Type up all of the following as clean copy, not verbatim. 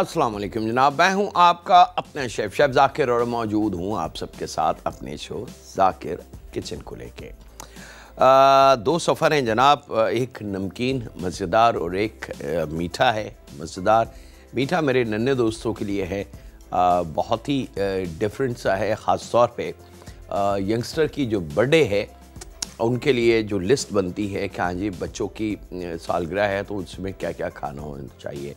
अस्सलाम वालेकुम जनाब, मैं हूं आपका अपना शेफ जाकिर और मौजूद हूं आप सबके साथ अपने शो जाकिर किचन को लेके। दो सफ़र हैं जनाब, एक नमकीन मज़ेदार और एक मीठा है मज़ेदार। मीठा मेरे नन्हे दोस्तों के लिए है, बहुत ही डिफरेंट सा है, ख़ास तौर पे यंगस्टर की जो बर्थडे है उनके लिए जो लिस्ट बनती है कि हाँ जी बच्चों की सालगिरह है तो उसमें क्या क्या खाना होना चाहिए,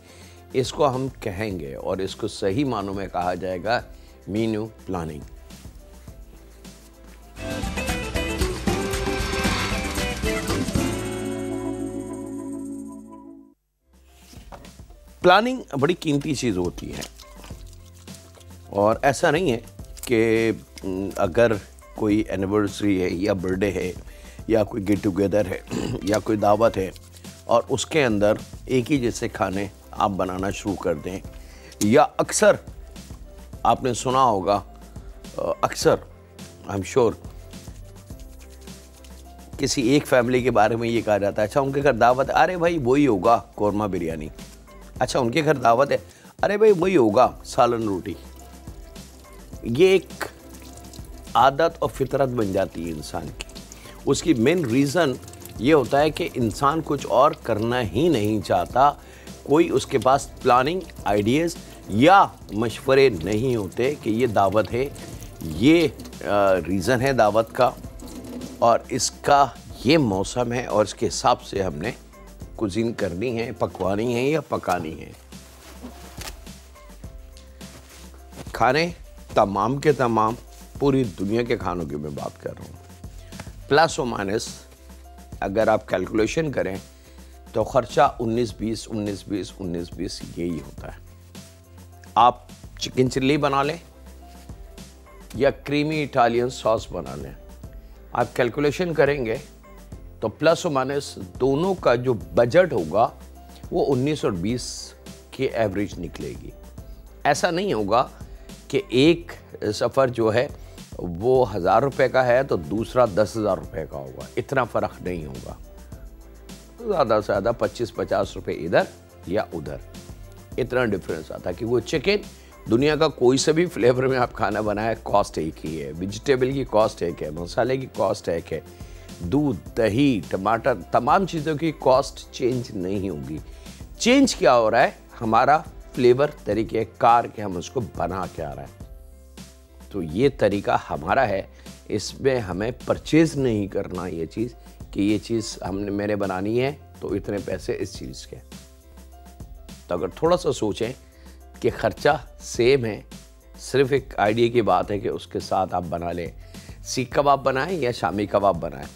इसको हम कहेंगे और इसको सही मानों में कहा जाएगा मेन्यू प्लानिंग। प्लानिंग बड़ी कीमती चीज़ होती है और ऐसा नहीं है कि अगर कोई एनिवर्सरी है या बर्थडे है या कोई गेट टुगेदर है या कोई दावत है और उसके अंदर एक ही जैसे खाने आप बनाना शुरू कर दें, या अक्सर आपने सुना होगा, अक्सर आई एम श्योर किसी एक फैमिली के बारे में ये कहा जाता है, अच्छा उनके घर दावत है, अरे भाई वही होगा कौरमा बिरयानी। अच्छा उनके घर दावत है, अरे भाई वही होगा सालन रोटी। ये एक आदत और फितरत बन जाती है इंसान की। उसकी मेन रीज़न ये होता है कि इंसान कुछ और करना ही नहीं चाहता, कोई उसके पास प्लानिंग आइडियाज़ या मशवरे नहीं होते कि ये दावत है, ये रीज़न है दावत का और इसका ये मौसम है और इसके हिसाब से हमने कुज़ीन करनी है, पकवानी है या पकानी है। खाने तमाम के तमाम पूरी दुनिया के खानों की मैं बात कर रहा हूँ, प्लस और माइनस अगर आप कैलकुलेशन करें तो ख़र्चा 19-20 19-20 19-20 यही होता है। आप चिकन चिल्ली बना लें या क्रीमी इटालियन सॉस बना लें, आप कैलकुलेशन करेंगे तो प्लस और माइनस दोनों का जो बजट होगा वो 19 और 20 के एवरेज निकलेगी। ऐसा नहीं होगा कि एक सफ़र जो है वो 1000 रुपये का है तो दूसरा 10,000 रुपये का होगा, इतना फ़र्क नहीं होगा। ज़्यादा से ज़्यादा 25-50 रुपये इधर या उधर, इतना डिफरेंस आता है कि वो चिकन दुनिया का कोई से भी फ्लेवर में आप खाना बनाए कॉस्ट एक ही है, वेजिटेबल की कॉस्ट एक है, मसाले की कॉस्ट एक है, दूध दही टमाटर तमाम चीज़ों की कॉस्ट चेंज नहीं होगी। चेंज क्या हो रहा है, हमारा फ्लेवर तरीके कार के हम उसको बना के आ रहा है। तो ये तरीका हमारा है, इसमें हमें परचेज़ नहीं करना ये चीज़ कि ये चीज़ हमने मैंने बनानी है तो इतने पैसे इस चीज़ के। तो अगर थोड़ा सा सोचें कि ख़र्चा सेम है, सिर्फ एक आइडिया की बात है कि उसके साथ आप बना लें, सीख कबाब बनाएं या शामी कबाब बनाएं,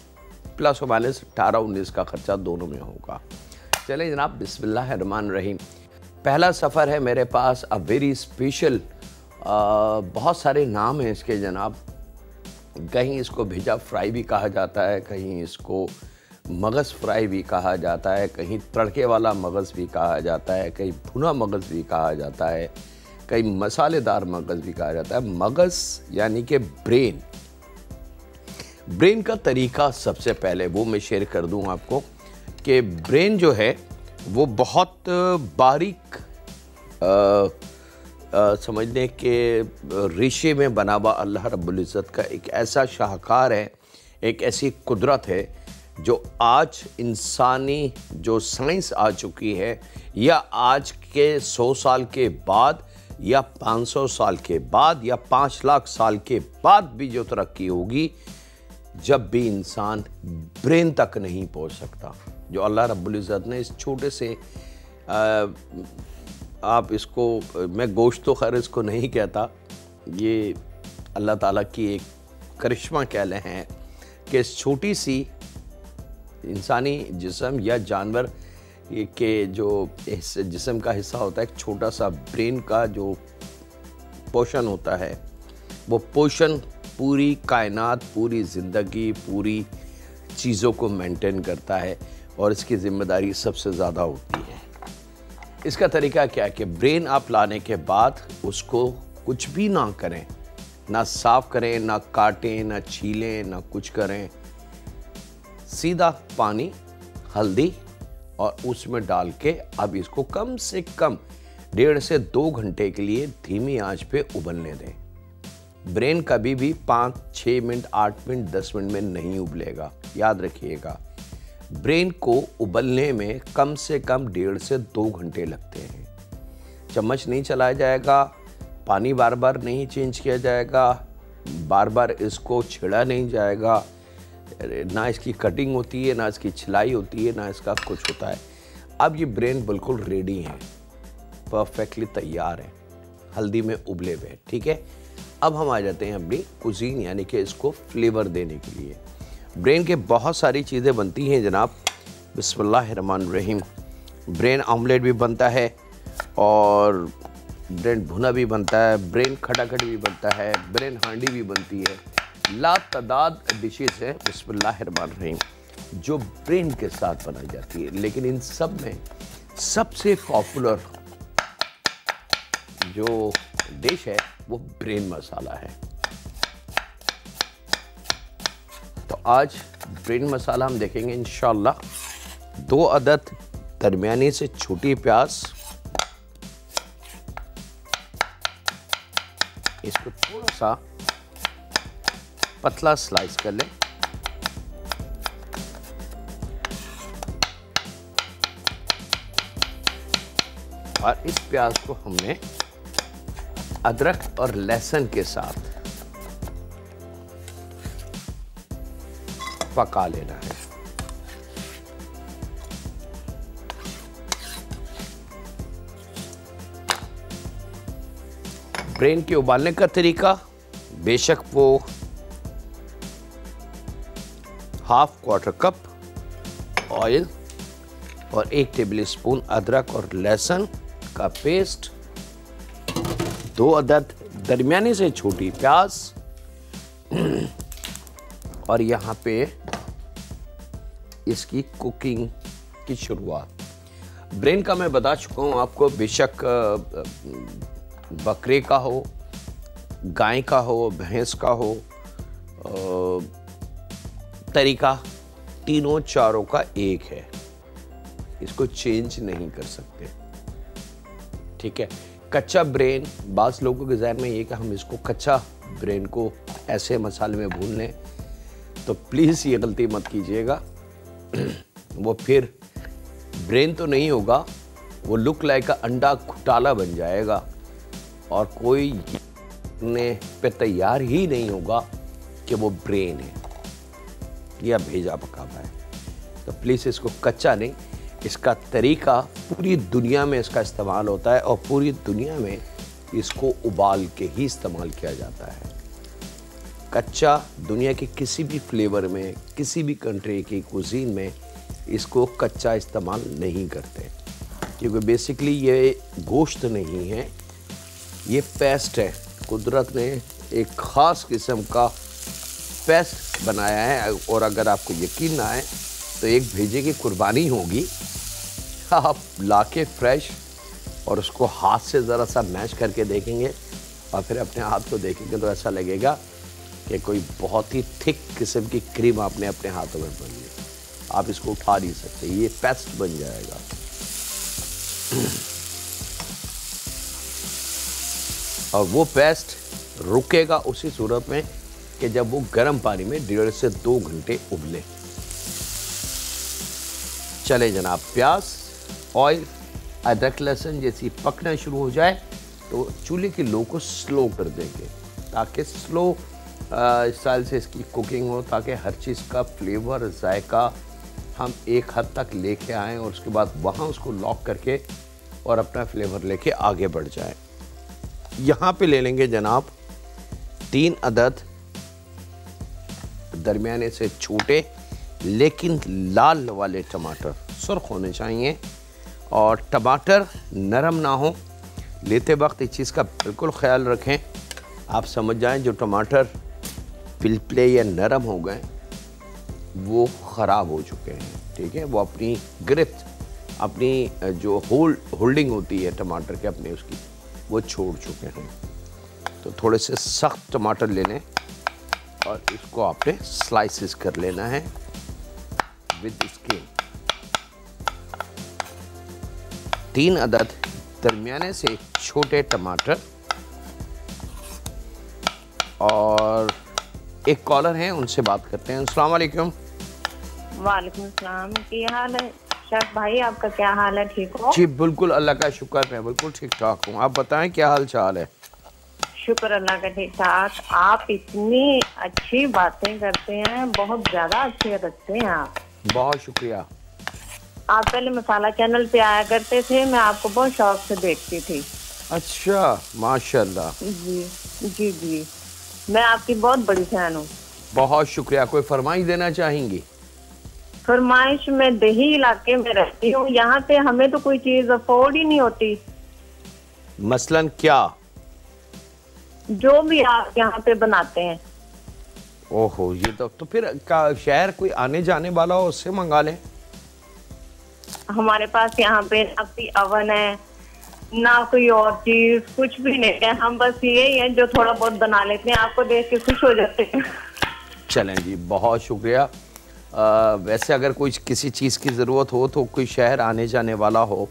प्लस और माइनस 18-19 का ख़र्चा दोनों में होगा। चलें जनाब, बिस्मिल्लाहिर्रहमानिर्रहीम। पहला सफ़र है मेरे पास अ वेरी स्पेशल, बहुत सारे नाम हैं इसके जनाब। कहीं इसको भेजा फ्राई भी कहा जाता है, कहीं इसको मगज़ फ्राई भी कहा जाता है, कहीं तड़के वाला मगज़ भी कहा जाता है, कहीं भुना मगज़ भी कहा जाता है, कहीं मसालेदार मगज़ भी कहा जाता है। मगज़ यानी कि ब्रेन। ब्रेन का तरीका सबसे पहले वो मैं शेयर कर दूं आपको कि ब्रेन जो है वो बहुत बारीक समझने के रेशे में बना हुआ अल्लाह रब्बुल इज़्ज़त का एक ऐसा शाहकार है, एक ऐसी कुदरत है जो आज इंसानी जो साइंस आ चुकी है या आज के 100 साल के बाद या 500 साल के बाद या 5 लाख साल के बाद भी जो तरक्की होगी, जब भी इंसान ब्रेन तक नहीं पहुंच सकता, जो अल्लाह रब्बुल इज़्ज़त ने इस छोटे से आप इसको, मैं गोश्त तो खैर इसको नहीं कहता, ये अल्लाह ताला की एक करिश्मा कह लें हैं कि इस छोटी सी इंसानी जिस्म या जानवर के जो इस जिस्म का हिस्सा होता है, एक छोटा सा ब्रेन का जो पोर्शन होता है, वो पोर्शन पूरी कायनात, पूरी ज़िंदगी, पूरी चीज़ों को मेंटेन करता है और इसकी ज़िम्मेदारी सबसे ज़्यादा होती है। इसका तरीका क्या है कि ब्रेन आप लाने के बाद उसको कुछ भी ना करें, ना साफ़ करें, ना काटें, ना छीलें, ना कुछ करें, सीधा पानी, हल्दी और उसमें डाल के अब इसको कम से कम 1.5 से 2 घंटे के लिए धीमी आंच पे उबलने दें। ब्रेन कभी भी 5, 6 मिनट, 8 मिनट, 10 मिनट में नहीं उबलेगा, याद रखिएगा। ब्रेन को उबलने में कम से कम 1.5 से 2 घंटे लगते हैं। चम्मच नहीं चलाया जाएगा, पानी बार बार नहीं चेंज किया जाएगा, बार बार इसको छिड़ा नहीं जाएगा, ना इसकी कटिंग होती है, ना इसकी छिलाई होती है, ना इसका कुछ होता है। अब ये ब्रेन बिल्कुल रेडी है, परफेक्टली तैयार है, हल्दी में उबले हुए। ठीक है, अब हम आ जाते हैं अपनी कुजीन, यानी कि इसको फ्लेवर देने के लिए। ब्रेन के बहुत सारी चीज़ें बनती हैं जनाब। बिस्मिल्लाहिर्रहमानिर्रहीम। ब्रेन ऑमलेट भी बनता है और ब्रेन भुना भी बनता है, ब्रेन खटाखट भी बनता है, ब्रेन हांडी भी बनती है। लातादाद डिशेस है बिस्मिल्लाहिर्रहमानिर्रहीम जो ब्रेन के साथ बनाई जाती है, लेकिन इन सब में सबसे पॉपुलर जो डिश है वो ब्रेन मसाला है। तो आज ब्रेन मसाला हम देखेंगे इंशाल्लाह। 2 अदद दरमियानी से छोटी प्याज, इसको थोड़ा सा पतला स्लाइस कर लें। और इस प्याज को हमने अदरक और लहसुन के साथ पका लेना है। ब्रेन के उबालने का तरीका, बेशक वो 1/2 कप ऑयल और 1 टेबल स्पून अदरक और लहसुन का पेस्ट, 2 अदद दरमियानी से छोटी प्याज, और यहाँ पे इसकी कुकिंग की शुरुआत। ब्रेन का मैं बता चुका हूँ आपको, बेशक बकरे का हो, गाय का हो, भैंस का हो, तरीका तीनों चारों का एक है, इसको चेंज नहीं कर सकते। ठीक है, कच्चा ब्रेन, बाज़ लोगों के ज़हन में ये कि हम इसको कच्चा ब्रेन को ऐसे मसाले में भून लें, तो प्लीज़ ये गलती मत कीजिएगा। वो फिर ब्रेन तो नहीं होगा, वो लुक लाइक अंडा घुटाला बन जाएगा और कोई ने पे तैयार ही नहीं होगा कि वो ब्रेन है या भेजा पका हुआ है। तो प्लीज़ इसको कच्चा नहीं, इसका तरीका पूरी दुनिया में इसका इस्तेमाल होता है और पूरी दुनिया में इसको उबाल के ही इस्तेमाल किया जाता है। कच्चा दुनिया के किसी भी फ्लेवर में, किसी भी कंट्री की कुजीन में इसको कच्चा इस्तेमाल नहीं करते, क्योंकि बेसिकली ये गोश्त नहीं है, ये पेस्ट है। कुदरत ने एक ख़ास किस्म का पेस्ट बनाया है, और अगर आपको यकीन ना आए तो एक भेजे की कुर्बानी होगी, आप लाके फ्रेश और उसको हाथ से ज़रा सा मैश करके देखेंगे और फिर अपने हाथ को देखेंगे तो ऐसा लगेगा कि कोई बहुत ही थिक किस्म की क्रीम आपने अपने हाथों में बन ली। आप इसको उठा नहीं सकते, ये पेस्ट बन जाएगा। और वो पेस्ट रुकेगा उसी सूरत में कि जब वो गर्म पानी में 1.5 से 2 घंटे उबले। चले जनाब, प्याज, ऑयल, अदरक, लहसुन जैसी पकना शुरू हो जाए तो चूल्हे की लो को स्लो कर देंगे, ताकि स्लो स्टाइल से इसकी कुकिंग हो, ताकि हर चीज़ का फ्लेवर, जायका हम एक हद तक लेके आएँ और उसके बाद वहाँ उसको लॉक करके और अपना फ्लेवर लेके आगे बढ़ जाए। यहाँ पे ले लेंगे जनाब 3 अदद दरमियाने से छोटे लेकिन लाल वाले टमाटर, सुर्ख होने चाहिए और टमाटर नरम ना हो। लेते वक्त इस चीज़ का बिल्कुल ख्याल रखें, आप समझ जाएं जो टमाटर पिलपले या नरम हो गए वो ख़राब हो चुके हैं। ठीक है, वो अपनी गिरफ्त, अपनी जो होल्डिंग होती है टमाटर के अपने उसकी, वो छोड़ चुके हैं। तो थोड़े से सख्त टमाटर ले लें और इसको आपने स्लाइसेस कर लेना है विद स्किन। 3 अदद दरमियाने से छोटे टमाटर और एक कॉलर हैं, उनसे बात करते हैं। अस्सलाम वालेकुम। वालेकुम सलाम। क्या हाल है शेफ भाई, आपका क्या हाल है, ठीक हो? जी बिल्कुल, अल्लाह का शुक्र है, बिल्कुल ठीक ठाक हूँ। आप बताएं क्या हाल चाल है? शुक्र अल्लाह का, ठीक ठाक। आप इतनी अच्छी बातें करते हैं, बहुत ज्यादा अच्छे लगते हैं आप। बहुत शुक्रिया। आप पहले मसाला चैनल पे आया करते थे, मैं आपको बहुत शौक से देखती थी। अच्छा, माशाल्लाह। जी जी जी, मैं आपकी बहुत बड़ी फैन हूँ। बहुत शुक्रिया। कोई फरमाइश देना चाहेंगी? फरमाइश, मैं देही इलाके में रहती हूँ, यहाँ पे हमें तो कोई चीज अफोर्ड ही नहीं होती। मसलन क्या? जो भी आप यहाँ पे बनाते हैं। ओहो, ये तो फिर का शहर कोई आने जाने वाला हो उससे मंगा लें। हमारे पास यहाँ पे ना कोई अवन है ना कोई और चीज, कुछ भी नहीं है। हम बस यही है जो थोड़ा बहुत बना लेते हैं, आपको देख के खुश हो जाते हैं। चलें जी, बहुत शुक्रिया। वैसे अगर कोई किसी चीज़ की ज़रूरत हो तो कोई शहर आने जाने वाला हो,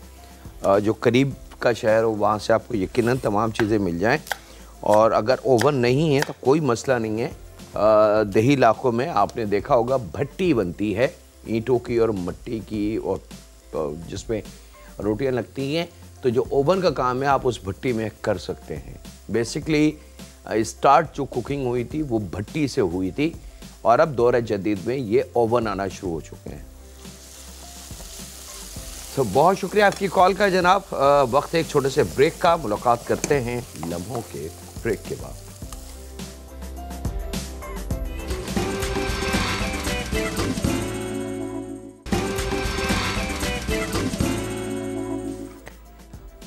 जो करीब का शहर हो, वहाँ से आपको यकीनन तमाम चीज़ें मिल जाएं। और अगर ओवन नहीं है तो कोई मसला नहीं है। देही इलाकों में आपने देखा होगा भट्टी बनती है ईंटों की और मिट्टी की, और जिसमें रोटियां लगती हैं। तो जो ओवन का काम है आप उस भट्टी में कर सकते हैं। बेसिकली स्टार्ट जो कुकिंग हुई थी वो भट्टी से हुई थी, और अब दौर जदीद में ये ओवन आना शुरू हो चुके हैं। तो बहुत शुक्रिया आपकी कॉल का जनाब। वक्त एक छोटे से ब्रेक का, मुलाकात करते हैं लम्हों के ब्रेक के बाद।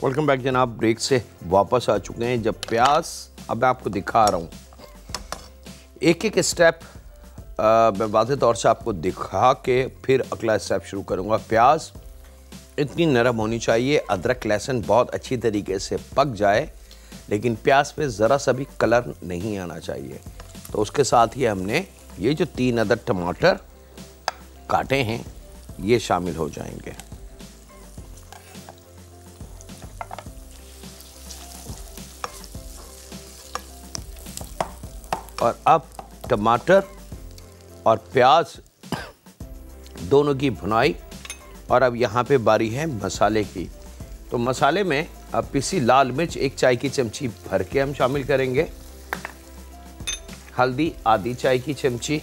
वेलकम बैक जनाब। ब्रेक से वापस आ चुके हैं। जब प्याज, अब मैं आपको दिखा रहा हूँ एक एक स्टेप, मैं वाज़ेह तौर से आपको दिखा के फिर अगला स्टेप शुरू करूँगा। प्याज इतनी नरम होनी चाहिए, अदरक लहसुन बहुत अच्छी तरीके से पक जाए, लेकिन प्याज पे ज़रा सा भी कलर नहीं आना चाहिए। तो उसके साथ ही हमने ये जो 3 अदद टमाटर काटे हैं ये शामिल हो जाएंगे। और अब टमाटर और प्याज दोनों की भुनाई, और अब यहाँ पे बारी है मसाले की। तो मसाले में अब पिसी लाल मिर्च 1 चाय की चमची भर के हम शामिल करेंगे, हल्दी आधी चाय की चमची,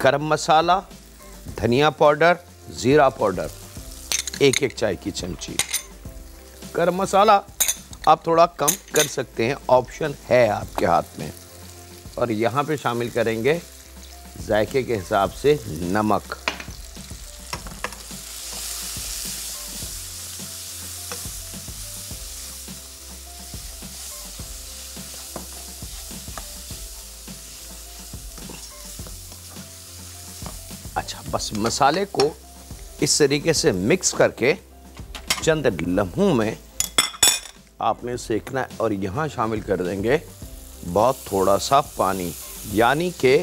गरम मसाला, धनिया पाउडर, ज़ीरा पाउडर 1-1 चाय की चमची। गरम मसाला आप थोड़ा कम कर सकते हैं, ऑप्शन है आपके हाथ में। और यहाँ पे शामिल करेंगे जायके के हिसाब से नमक। अच्छा, बस मसाले को इस तरीके से मिक्स करके चंद लम्हों में आपने सेकना है। और यहाँ शामिल कर देंगे बहुत थोड़ा सा पानी, यानी कि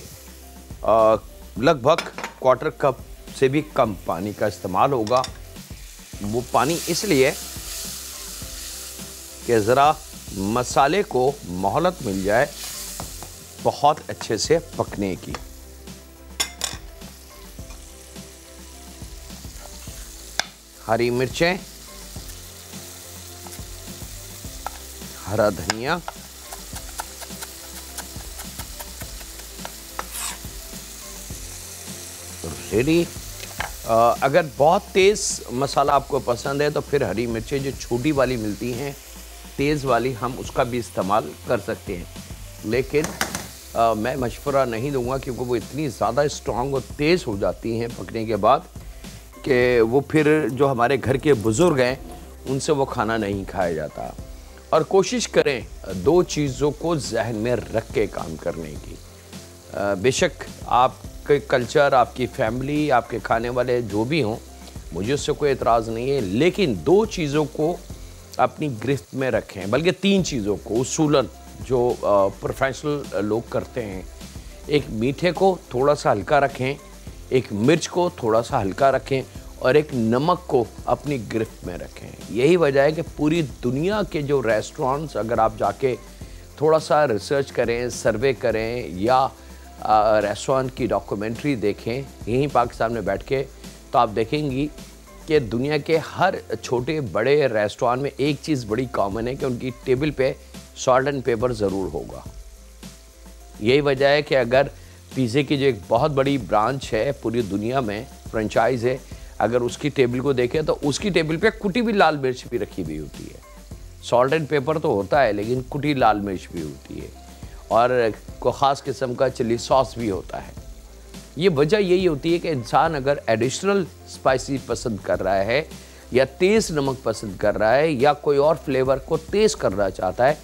लगभग 1/4 कप से भी कम पानी का इस्तेमाल होगा। वो पानी इसलिए कि ज़रा मसाले को मोहलत मिल जाए बहुत अच्छे से पकने की। हरी मिर्चें, हरा धनिया, रेडी। अगर बहुत तेज़ मसाला आपको पसंद है तो फिर हरी मिर्चें जो छोटी वाली मिलती हैं तेज़ वाली, हम उसका भी इस्तेमाल कर सकते हैं। लेकिन मैं मशवरा नहीं दूंगा, क्योंकि वो इतनी ज़्यादा स्ट्रॉन्ग और तेज़ हो जाती हैं पकने के बाद कि वो फिर जो हमारे घर के बुज़ुर्ग हैं उनसे वो खाना नहीं खाया जाता। और कोशिश करें 2 चीज़ों को जहन में रख के काम करने की। बेशक आपके कल्चर, आपकी फैमिली, आपके खाने वाले जो भी हों, मुझे उससे कोई एतराज़ नहीं है, लेकिन 2 चीज़ों को अपनी गिरफ्त में रखें, बल्कि 3 चीज़ों को उसूलन जो प्रोफेशनल लोग करते हैं। एक मीठे को थोड़ा सा हल्का रखें, एक मिर्च को थोड़ा सा हल्का रखें, और एक नमक को अपनी गिरफ्त में रखें। यही वजह है कि पूरी दुनिया के जो रेस्टोरेंट्स अगर आप जाके थोड़ा सा रिसर्च करें, सर्वे करें या रेस्टोरेंट की डॉक्यूमेंट्री देखें यहीं पाकिस्तान में बैठ के, तो आप देखेंगी कि दुनिया के हर छोटे बड़े रेस्टोरेंट में एक चीज़ बड़ी कॉमन है कि उनकी टेबल पे सॉल्ट एंड पेपर ज़रूर होगा। यही वजह है कि अगर पिज़्ज़े की जो एक बहुत बड़ी ब्रांच है पूरी दुनिया में, फ्रेंचाइज है, अगर उसकी टेबल को देखें तो उसकी टेबल पे कुटी भी लाल मिर्च भी रखी हुई होती है। सॉल्ट एंड पेपर तो होता है लेकिन कुटी लाल मिर्च भी होती है और कोई ख़ास किस्म का चिली सॉस भी होता है। ये वजह यही होती है कि इंसान अगर एडिशनल स्पाइसी पसंद कर रहा है या तेज़ नमक पसंद कर रहा है या कोई और फ्लेवर को तेज़ करना चाहता है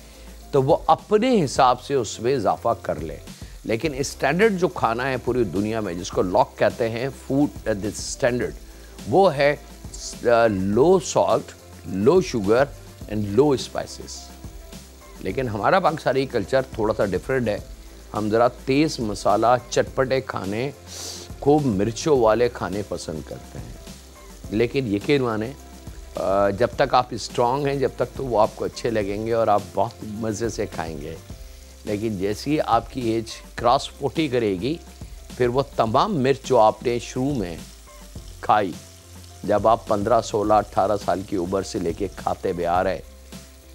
तो वो अपने हिसाब से उसमें इजाफा कर ले। लेकिन स्टैंडर्ड जो खाना है पूरी दुनिया में, जिसको लॉक कहते हैं फूड दिस स्टैंडर्ड, वो है लो salt, low sugar and low spices. लेकिन हमारा पाकिस्तानी कल्चर थोड़ा सा डिफरेंट है। हम ज़रा तेज़ मसाला, चटपटे खाने, खूब मिर्चों वाले खाने पसंद करते हैं। लेकिन यकीन माने जब तक आप स्ट्रॉन्ग हैं जब तक तो वो आपको अच्छे लगेंगे और आप बहुत मज़े से खाएंगे। लेकिन जैसे ही आपकी एज क्रॉस 40 करेगी फिर वो तमाम मिर्च जो आपने शुरू में खाई, जब आप 15, 16, 18 साल की उम्र से लेके खाते हुए आ रहे,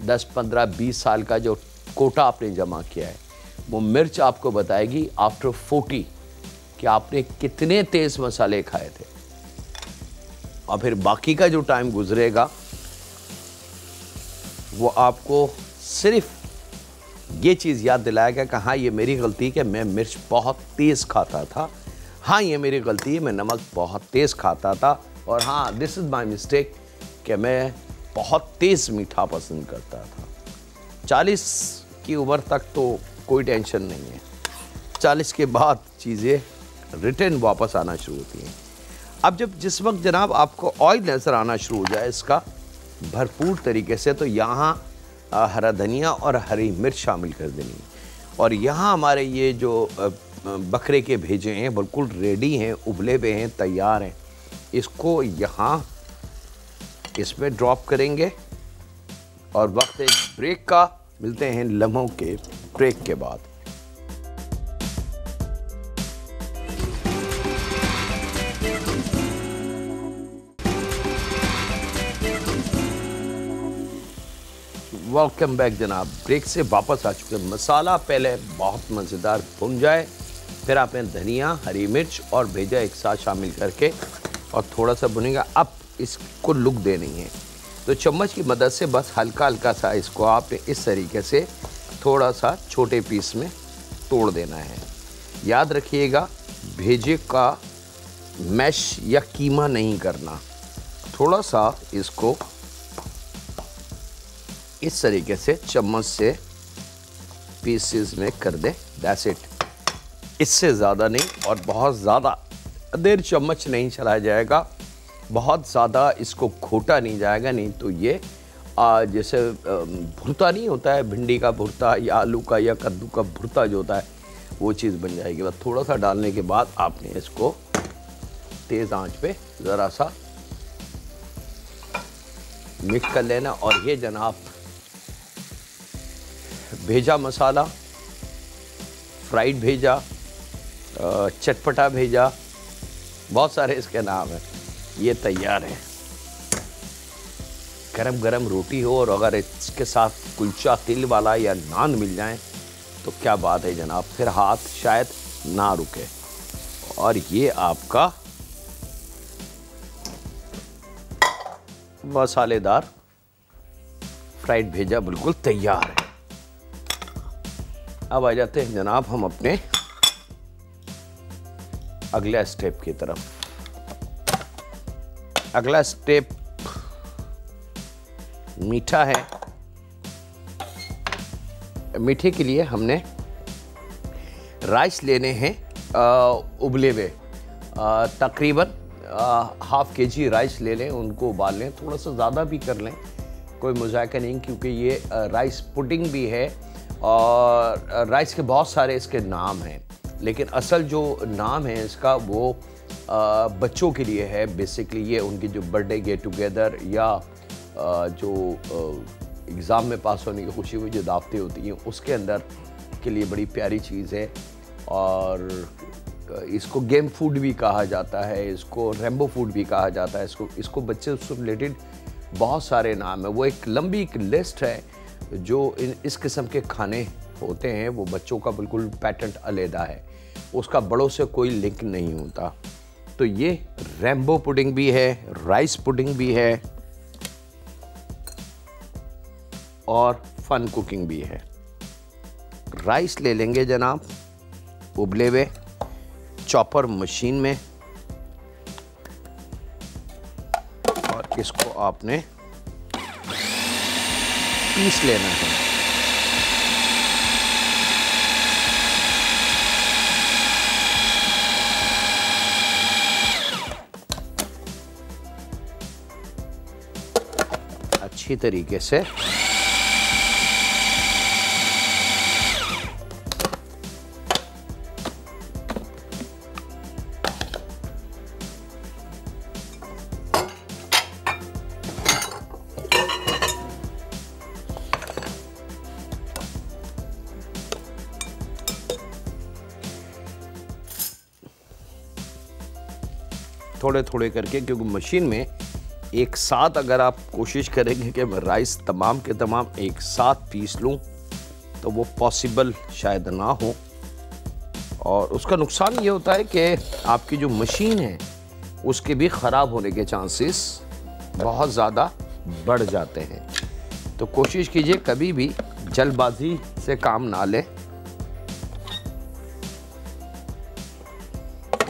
10, 15, 20 साल का जो कोटा आपने जमा किया है, वो मिर्च आपको बताएगी आफ्टर 40 कि आपने कितने तेज़ मसाले खाए थे। और फिर बाकी का जो टाइम गुजरेगा वो आपको सिर्फ ये चीज़ याद दिलाएगा कि हाँ ये मेरी गलती कि मैं मिर्च बहुत तेज़ खाता था, हाँ ये मेरी गलती है मैं नमक बहुत तेज़ खाता था, और हाँ दिस इज़ माई मिस्टेक कि मैं बहुत तेज़ मीठा पसंद करता था। 40 की उम्र तक तो कोई टेंशन नहीं है, 40 के बाद चीज़ें रिटर्न वापस आना शुरू होती हैं। अब जब जिस वक्त जनाब आपको ऑयल नज़र आना शुरू हो जाए इसका भरपूर तरीके से, तो यहाँ हरा धनिया और हरी मिर्च शामिल कर देनी है। और यहाँ हमारे ये जो बकरे के भेजे हैं बिल्कुल रेडी हैं, उबले हुए हैं, तैयार हैं। इसको यहाँ इसमें ड्रॉप करेंगे और वक्त एक ब्रेक का, मिलते हैं लम्हों के ब्रेक के बाद। वेलकम बैक जनाब, ब्रेक से वापस आ चुके हैं। मसाला पहले बहुत मज़ेदार भुन जाए, फिर आपने धनिया, हरी मिर्च और भेजा एक साथ शामिल करके और थोड़ा सा भुनेगा। अब इसको लुक देनी है तो चम्मच की मदद से बस हल्का हल्का सा इसको आपने इस तरीके से थोड़ा सा छोटे पीस में तोड़ देना है। याद रखिएगा भेजे का मैश या कीमा नहीं करना, थोड़ा सा इसको इस तरीके से चम्मच से पीसेस में कर दे, दैट्स इट। इससे ज़्यादा नहीं और बहुत ज़्यादा देर चम्मच नहीं चलाया जाएगा, बहुत ज़्यादा इसको घोटा नहीं जाएगा, नहीं तो ये जैसे भुर्ता नहीं होता है, भिंडी का भुर्ता या आलू का या कद्दू का भुर्ता जो होता है वो चीज़ बन जाएगी। बस थोड़ा सा डालने के बाद आपने इसको तेज़ आंच पे ज़रा सा मिक्स कर लेना। और ये जनाब भेजा मसाला, फ्राइड भेजा, चटपटा भेजा, बहुत सारे इसके नाम हैं, ये तैयार है। गरम गरम रोटी हो और अगर इसके साथ कुलचा तिल वाला या नान मिल जाए तो क्या बात है जनाब, फिर हाथ शायद ना रुके। और ये आपका मसालेदार फ्राइड भेजा बिल्कुल तैयार है। अब आ जाते हैं जनाब हम अपने अगला स्टेप की तरफ। अगला स्टेप मीठा है। मीठे के लिए हमने राइस लेने हैं उबले हुए, तकरीबन ½ kg राइस ले लें, उनको उबाल लें, थोड़ा सा ज़्यादा भी कर लें, कोई मुज़ायका नहीं, क्योंकि ये राइस पुडिंग भी है और राइस के बहुत सारे इसके नाम हैं, लेकिन असल जो नाम है इसका वो बच्चों के लिए है। बेसिकली ये उनकी जो बर्थडे गेट टुगेदर या जो एग्ज़ाम में पास होने की खुशी में जो दावतें होती हैं उसके अंदर के लिए बड़ी प्यारी चीज़ है। और इसको गेम फूड भी कहा जाता है, इसको रेम्बो फूड भी कहा जाता है। इसको बच्चे से रिलेटेड बहुत सारे नाम है। वो एक लंबी एक लिस्ट है जो इस किस्म के खाने होते हैं, वो बच्चों का बिल्कुल पैटर्न अलहदा है, उसका बड़ों से कोई लिंक नहीं होता। तो ये रेम्बो पुडिंग भी है, राइस पुडिंग भी है और फन कुकिंग भी है। राइस ले लेंगे जनाब उबले हुए, चॉपर मशीन में, और इसको आपने पीस लेना है। अच्छी तरीके से थोड़े थोड़े करके, क्योंकि मशीन में एक साथ अगर आप कोशिश करेंगे कि मैं राइस तमाम के तमाम एक साथ पीस लूं तो वो पॉसिबल शायद ना हो। और उसका नुकसान ये होता है कि आपकी जो मशीन है उसके भी ख़राब होने के चांसेस बहुत ज़्यादा बढ़ जाते हैं। तो कोशिश कीजिए कभी भी जल्दबाजी से काम ना लें।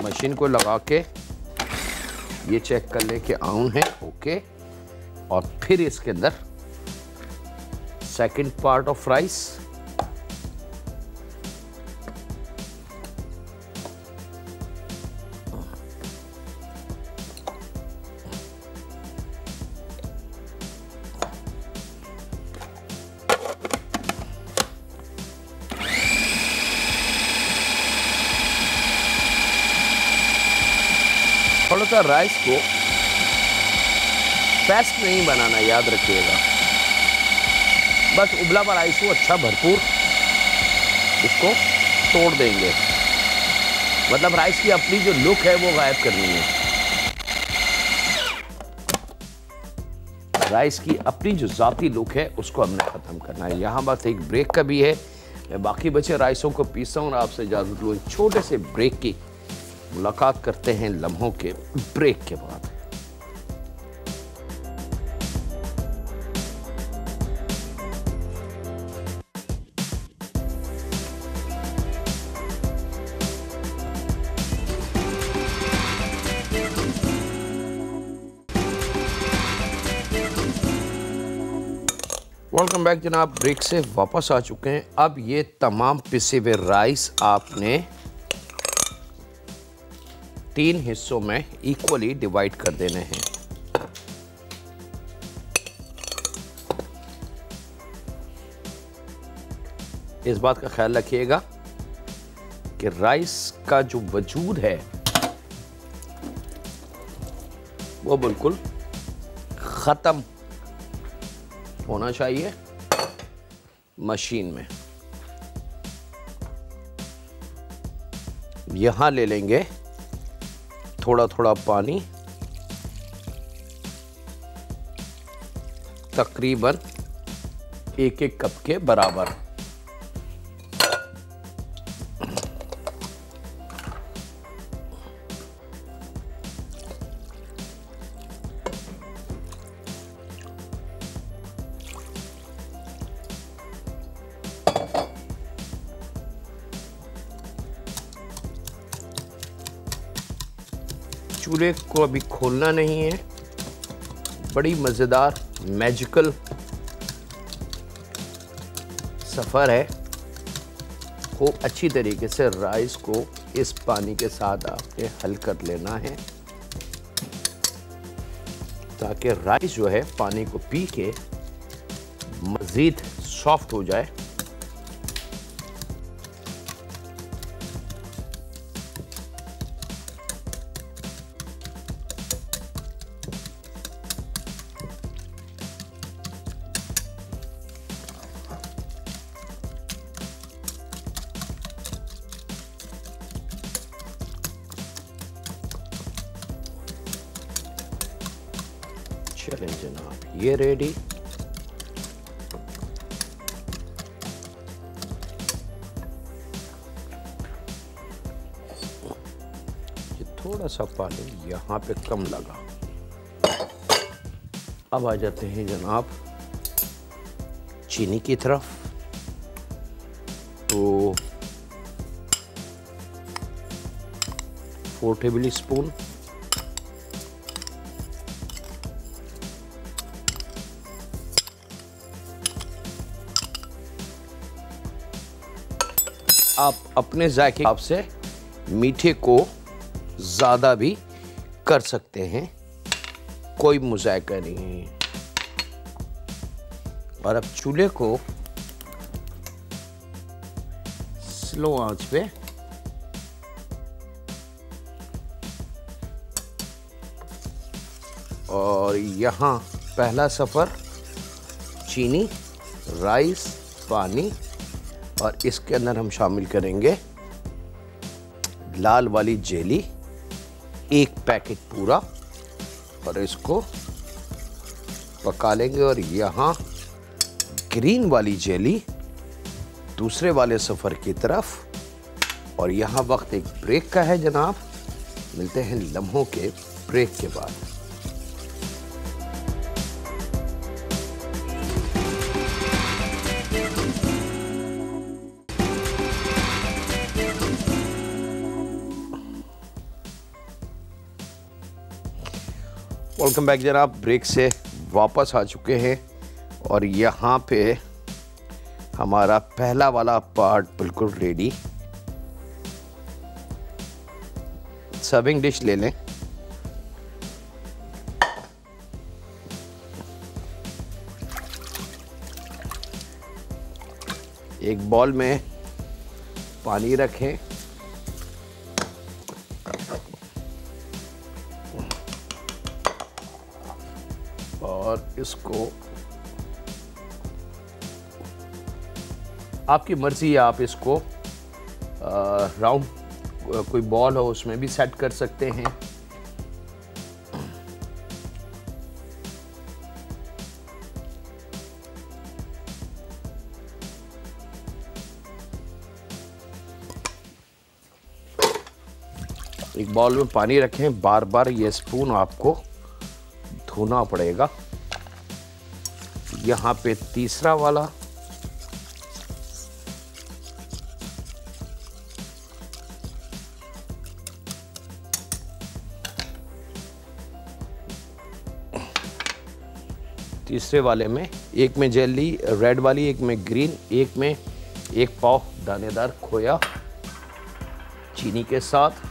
मशीन को लगा के ये चेक कर लें कि ऑन है, ओके। और फिर इसके अंदर सेकंड पार्ट ऑफ राइस, थोड़ा सा राइस को पेस्ट नहीं बनाना, याद रखिएगा। बस उबला हुआ राइस को अच्छा भरपूर इसको तोड़ देंगे, मतलब राइस की अपनी जो लुक है वो गायब करनी है। राइस की अपनी जो जाती लुक है उसको हमने ख़त्म करना है। यहाँ बस एक ब्रेक का भी है। मैं बाकी बचे राइसों को पीसता हूँ और आपसे इजाज़त लूँ। एक छोटे से ब्रेक की मुलाकात करते हैं लम्हों के ब्रेक के बाद। वेलकम बैक जनाब, ब्रेक से वापस आ चुके हैं। अब ये तमाम पिसे हुए राइस आपने 3 हिस्सों में इक्वली डिवाइड कर देने हैं। इस बात का ख्याल रखिएगा कि राइस का जो वजूद है वो बिल्कुल ख़त्म होना चाहिए मशीन में। यहां ले लेंगे थोड़ा थोड़ा पानी, तकरीबन 1-1 कप के बराबर। चूल्हे को अभी खोलना नहीं है। बड़ी मज़ेदार मैजिकल सफ़र है। खूब अच्छी तरीके से राइस को इस पानी के साथ आपने हल कर लेना है ताकि राइस जो है पानी को पी के मज़ीद सॉफ्ट हो जाए। चलें जनाब, ये रेडी। ये थोड़ा सा पानी यहाँ पे कम लगा। अब आ जाते हैं जनाब चीनी की तरफ। तो 4 टेबल स्पून, आप अपने जायके के हिसाब से मीठे को ज़्यादा भी कर सकते हैं, कोई मुज़ायका नहीं है। और अब चूल्हे को स्लो आंच पे और यहाँ पहला सफ़र चीनी, राइस, पानी, और इसके अंदर हम शामिल करेंगे लाल वाली जेली, 1 पैकेट पूरा, और इसको पका लेंगे। और यहाँ ग्रीन वाली जेली दूसरे वाले सफ़र की तरफ। और यहाँ वक्त एक ब्रेक का है जनाब, मिलते हैं लम्हों के ब्रेक के बाद। वेलकम बैक जनाब, ब्रेक से वापस आ चुके हैं और यहाँ पे हमारा पहला वाला पार्ट बिल्कुल रेडी। सर्विंग डिश ले लें। एक बॉल में पानी रखें, और इसको आपकी मर्जी है, आप इसको राउंड कोई बॉल हो उसमें भी सेट कर सकते हैं। एक बॉल में पानी रखें, बार बार ये स्पून आपको धोना पड़ेगा। यहाँ पे तीसरा वाला, तीसरे वाले में एक में जेली रेड वाली, एक में ग्रीन, एक में 1 पाव दानेदार खोया चीनी के साथ।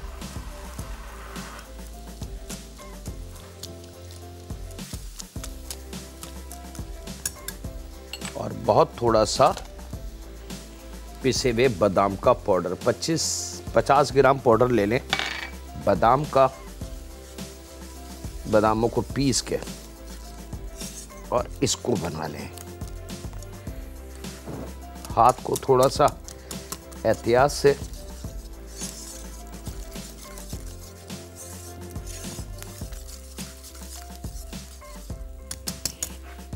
और बहुत थोड़ा सा पिसे हुए बादाम का पाउडर, 50 ग्राम पाउडर ले लें बादाम का। बादामों को पीस के और इसको बना लें। हाथ को थोड़ा सा एहतियात से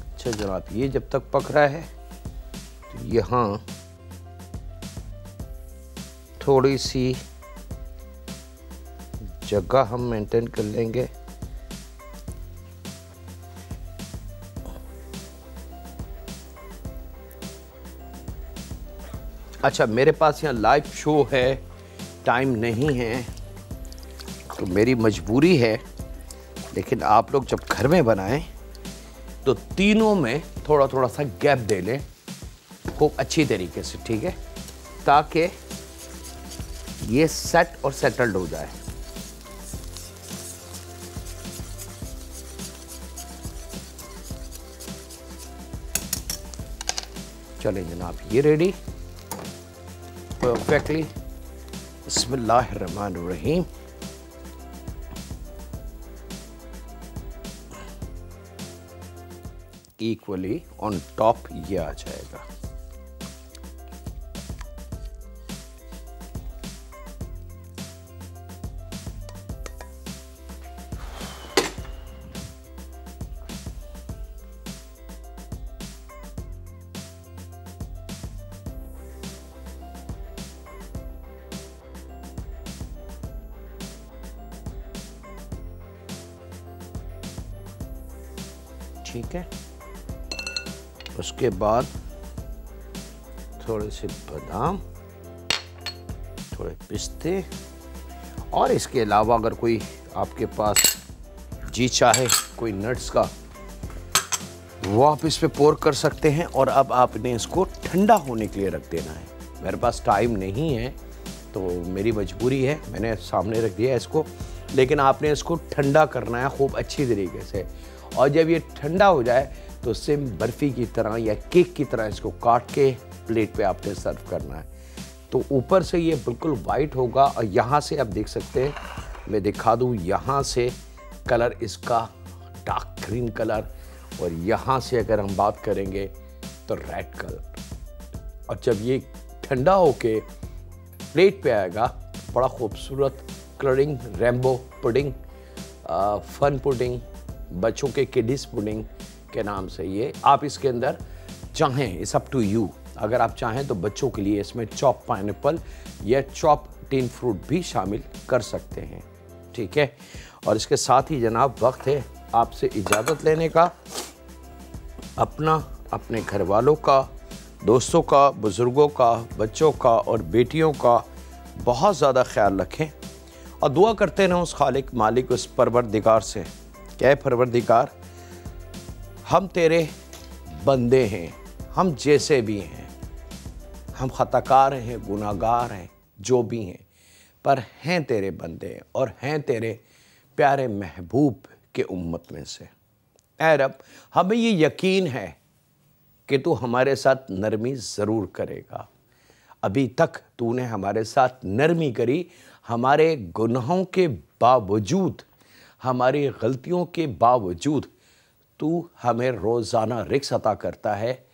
अच्छा जनाब, ये जब तक पक रहा है तो यहाँ थोड़ी सी जगह हम मेंटेन कर लेंगे। अच्छा, मेरे पास यहाँ लाइव शो है, टाइम नहीं है, तो मेरी मजबूरी है, लेकिन आप लोग जब घर में बनाएं तो तीनों में थोड़ा थोड़ा सा गैप दे लें खूब अच्छी तरीके से, ठीक है, ताकि ये सेट और सेटल्ड हो जाए। चलें जनाब, ये रेडी परफेक्टली। बिस्मिल्लाहिर्रहमानिर्रहीम। इक्वली ऑन टॉप ये आ जाएगा। ठीक है। उसके बाद थोड़े से बादाम, थोड़े पिस्ते, और इसके अलावा अगर कोई आपके पास जी चाहे कोई नट्स का, वो आप इस पे पोर कर सकते हैं। और अब आपने इसको ठंडा होने के लिए रख देना है। मेरे पास टाइम नहीं है तो मेरी मजबूरी है, मैंने सामने रख दिया इसको, लेकिन आपने इसको ठंडा करना है खूब अच्छी तरीके से। और जब ये ठंडा हो जाए तो सिम बर्फ़ी की तरह या केक की तरह इसको काट के प्लेट पे आपने सर्व करना है। तो ऊपर से ये बिल्कुल वाइट होगा और यहाँ से आप देख सकते हैं, मैं दिखा दूँ, यहाँ से कलर इसका डार्क ग्रीन कलर, और यहाँ से अगर हम बात करेंगे तो रेड कलर। और जब ये ठंडा होके प्लेट पे आएगा, बड़ा खूबसूरत colouring, rainbow pudding, fun pudding, बच्चों के किडीज पुडिंग के नाम से ये आप इसके अंदर चाहें, इट्स अप टू यू। अगर आप चाहें तो बच्चों के लिए इसमें चॉप पाइनएप्पल या चॉप टिन फ्रूट भी शामिल कर सकते हैं, ठीक है। और इसके साथ ही जनाब वक्त है आपसे इजाज़त लेने का। अपना, अपने घर वालों का, दोस्तों का, बुज़ुर्गों का, बच्चों का और बेटियों का बहुत ज़्यादा ख्याल रखें और दुआ करते रहें उस खालिक मालिक, उस परवरदिगार से। क्या है परवरदिगार? हम तेरे बंदे हैं, हम जैसे भी हैं, हम खताकार हैं, गुनाहगार हैं, जो भी हैं, पर हैं तेरे बंदे और हैं तेरे प्यारे महबूब के उम्मत में से। ऐ रब, हमें ये यकीन है कि तू हमारे साथ नरमी ज़रूर करेगा। अभी तक तूने हमारे साथ नरमी करी, हमारे गुनाहों के बावजूद, हमारी गलतियों के बावजूद तू हमें रोज़ाना रिज़्क़ अता करता है,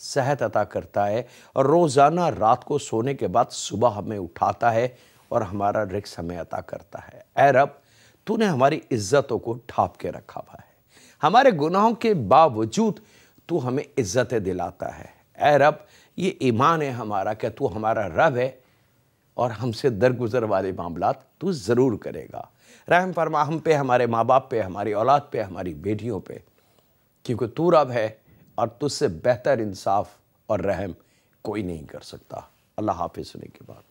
सेहत अता करता है, और रोज़ाना रात को सोने के बाद सुबह हमें उठाता है और हमारा रिज़्क़ हमें अता करता है। ऐ रब, तूने हमारी इज़्ज़तों को ढाँप के रखा हुआ है, हमारे गुनाहों के बावजूद तू हमें इज़्ज़तें दिलाता है। ऐ रब, ये ईमान है हमारा कि तू हमारा रब है और हमसे दरगुजर वाले मामलात तू ज़रूर करेगा। रहम फरमा हम पे, हमारे माँ बाप पे, हमारी औलाद पे, हमारी बेटियों पे, क्योंकि तू रब है और तुझसे बेहतर इंसाफ और रहम कोई नहीं कर सकता। अल्लाह हाफ़िज़ सुनने के बाद।